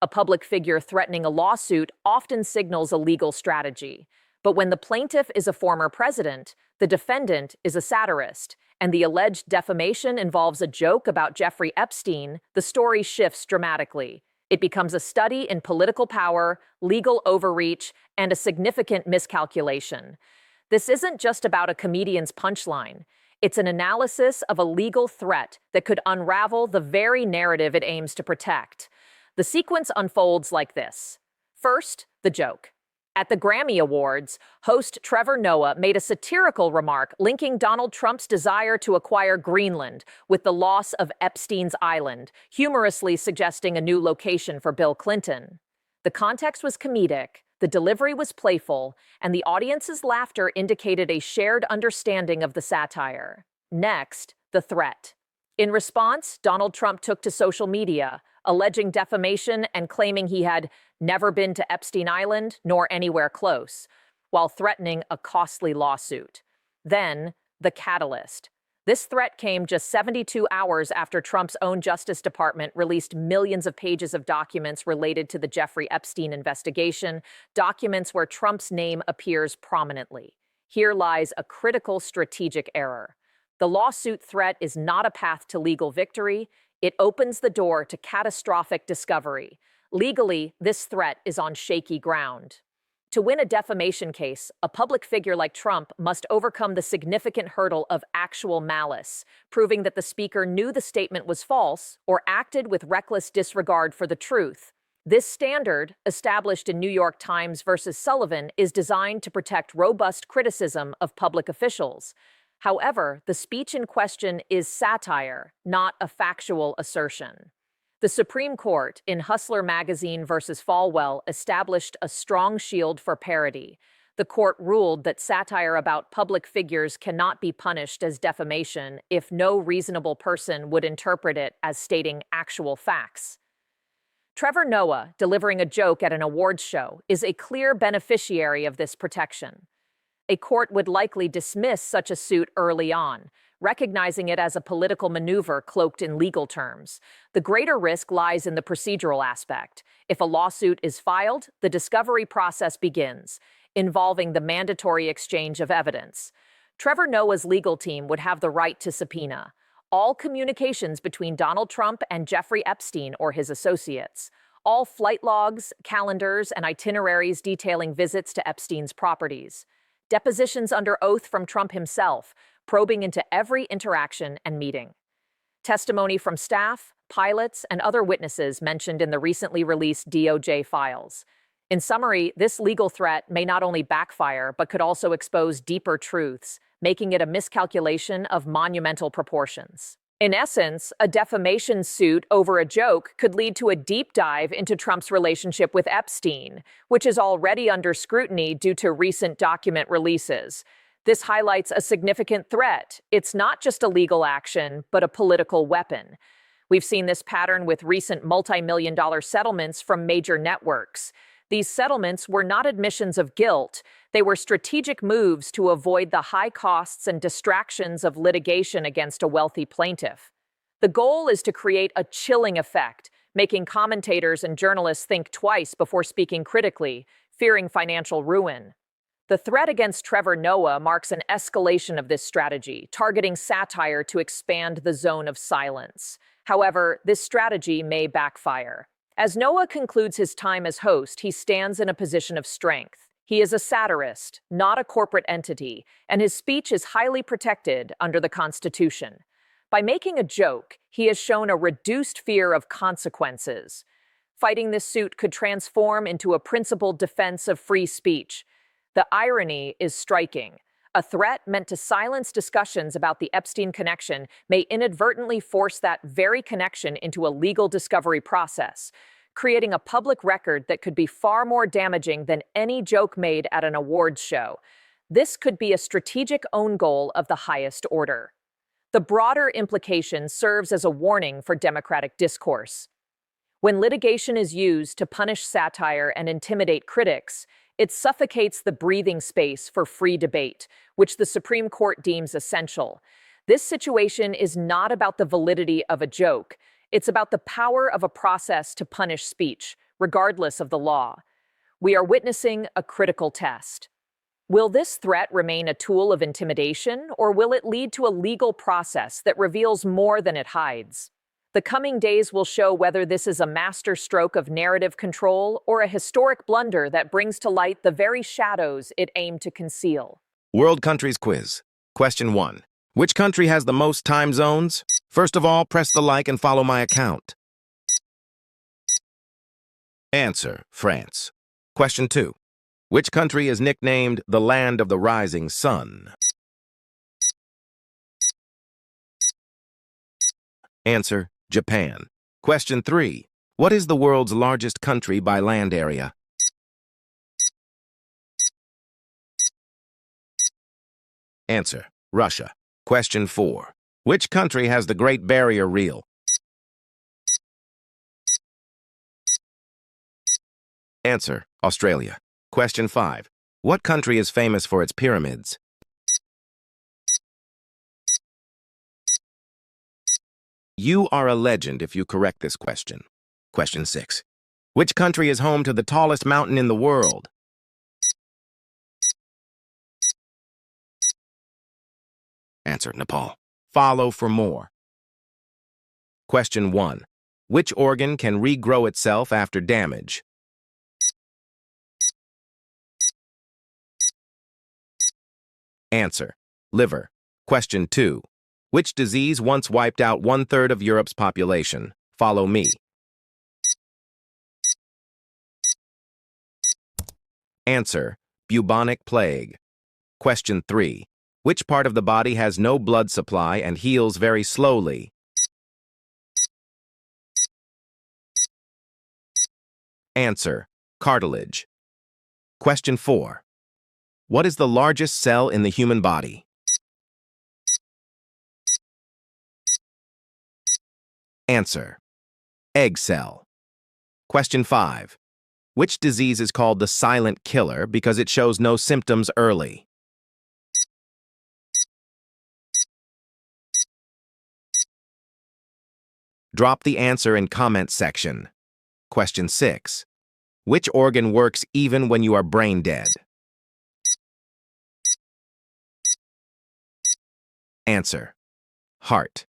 A public figure threatening a lawsuit often signals a legal strategy. But when the plaintiff is a former president, the defendant is a satirist, and the alleged defamation involves a joke about Jeffrey Epstein, the story shifts dramatically. It becomes a study in political power, legal overreach, and a significant miscalculation. This isn't just about a comedian's punchline. It's an analysis of a legal threat that could unravel the very narrative it aims to protect. The sequence unfolds like this. First, the joke. At the Grammy Awards, host Trevor Noah made a satirical remark linking Donald Trump's desire to acquire Greenland with the loss of Epstein's island, humorously suggesting a new location for Bill Clinton. The context was comedic, the delivery was playful, and the audience's laughter indicated a shared understanding of the satire. Next, the threat. In response, Donald Trump took to social media, alleging defamation and claiming he had never been to Epstein Island nor anywhere close, while threatening a costly lawsuit. Then, the catalyst. This threat came just 72 hours after Trump's own Justice Department released millions of pages of documents related to the Jeffrey Epstein investigation, documents where Trump's name appears prominently. Here lies a critical strategic error. The lawsuit threat is not a path to legal victory. It opens the door to catastrophic discovery. Legally, this threat is on shaky ground. To win a defamation case, a public figure like Trump must overcome the significant hurdle of actual malice, proving that the speaker knew the statement was false or acted with reckless disregard for the truth. This standard, established in New York Times versus Sullivan, is designed to protect robust criticism of public officials. However, the speech in question is satire, not a factual assertion. The Supreme Court, in Hustler magazine versus Falwell, established a strong shield for parody. The court ruled that satire about public figures cannot be punished as defamation if no reasonable person would interpret it as stating actual facts. Trevor Noah, delivering a joke at an awards show, is a clear beneficiary of this protection. A court would likely dismiss such a suit early on, recognizing it as a political maneuver cloaked in legal terms. The greater risk lies in the procedural aspect. If a lawsuit is filed, the discovery process begins, involving the mandatory exchange of evidence. Trevor Noah's legal team would have the right to subpoena all communications between Donald Trump and Jeffrey Epstein or his associates, all flight logs, calendars, and itineraries detailing visits to Epstein's properties, depositions under oath from Trump himself, probing into every interaction and meeting, testimony from staff, pilots, and other witnesses mentioned in the recently released DOJ files. In summary, this legal threat may not only backfire, but could also expose deeper truths, making it a miscalculation of monumental proportions. In essence, a defamation suit over a joke could lead to a deep dive into Trump's relationship with Epstein, which is already under scrutiny due to recent document releases. This highlights a significant threat. It's not just a legal action, but a political weapon. We've seen this pattern with recent multi-million-dollar settlements from major networks. These settlements were not admissions of guilt. They were strategic moves to avoid the high costs and distractions of litigation against a wealthy plaintiff. The goal is to create a chilling effect, making commentators and journalists think twice before speaking critically, fearing financial ruin. The threat against Trevor Noah marks an escalation of this strategy, targeting satire to expand the zone of silence. However, this strategy may backfire. As Noah concludes his time as host, he stands in a position of strength. He is a satirist, not a corporate entity, and his speech is highly protected under the Constitution. By making a joke, he has shown a reduced fear of consequences. Fighting this suit could transform into a principled defense of free speech. The irony is striking. A threat meant to silence discussions about the Epstein connection may inadvertently force that very connection into a legal discovery process, creating a public record that could be far more damaging than any joke made at an awards show. This could be a strategic own goal of the highest order. The broader implication serves as a warning for democratic discourse. When litigation is used to punish satire and intimidate critics, it suffocates the breathing space for free debate, which the Supreme Court deems essential. This situation is not about the validity of a joke. It's about the power of a process to punish speech, regardless of the law. We are witnessing a critical test. Will this threat remain a tool of intimidation, or will it lead to a legal process that reveals more than it hides? The coming days will show whether this is a master stroke of narrative control or a historic blunder that brings to light the very shadows it aimed to conceal. World Countries Quiz. Question 1. Which country has the most time zones? First of all, press the like and follow my account. Answer: France. Question 2. Which country is nicknamed the Land of the Rising Sun? Answer: Japan. Question 3. What is the world's largest country by land area? Answer: Russia. Question 4. Which country has the Great Barrier Reef? Answer: Australia. Question 5. What country is famous for its pyramids? You are a legend if you correct this question. Question 6. Which country is home to the tallest mountain in the world? Answer: Nepal. Follow for more. Question 1. Which organ can regrow itself after damage? Answer: liver. Question 2. Which disease once wiped out 1/3 of Europe's population? Follow me. Answer: bubonic plague. Question 3. Which part of the body has no blood supply and heals very slowly? Answer: cartilage. Question 4. What is the largest cell in the human body? Answer: egg cell. Question 5. Which disease is called the silent killer because it shows no symptoms early? Drop the answer in comment section. Question 6. Which organ works even when you are brain dead? Answer: heart.